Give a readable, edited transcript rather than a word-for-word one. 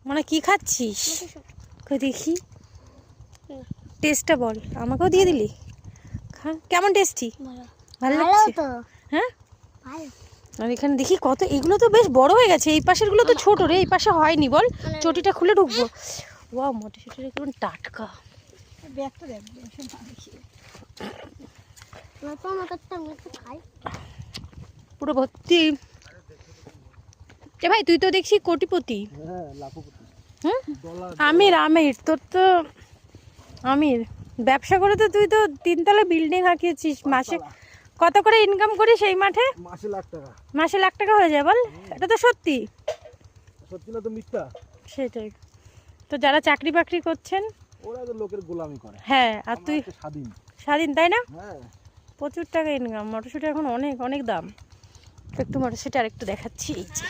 মানে কি খাচ্ছিস? দেখি টেস্টটা বল, আমাকেও দিয়ে দিলি। খা, কেমন টেস্টি? ভালো লাগছে? হ্যাঁ, আর এখানে দেখি কত, এগুলো তো বেশ বড় হয়ে গেছে, এই পাশের গুলো তো ছোট রে, এই পাশে হয়নি বল। চটিটা খুলে ঢুকবো। ওয়াও, মটরশুঁটি একদম টাটকা। পুরো ভর্তি। এ ভাই, তুই তো দেখছি কোটিপতি। হুম, আমির আমির, তোর তো আমির। ব্যবসা করে তো তুই তো 3 তলা বিল্ডিং হাঁকিয়েছিস। মাসে কত করে ইনকাম করিস এই মাঠে? মাসে লাখ টাকা। মাসে লাখ টাকা হয়ে যায় বল? এটা তো সত্যি। সত্যি না তো মিথ্যা? সেটাই তো, যারা চাকরি বাকরি করছেন ওরা তো লোকের গোলামি করে। হ্যাঁ, আর তুই স্বাধীন। স্বাধীন, তাই না? হ্যাঁ, প্রচুর টাকা ইনকাম। মটরশুঁটি এখন অনেক অনেক দাম। একটু মটরশুঁটি আর একটু দেখাচ্ছি, এই যে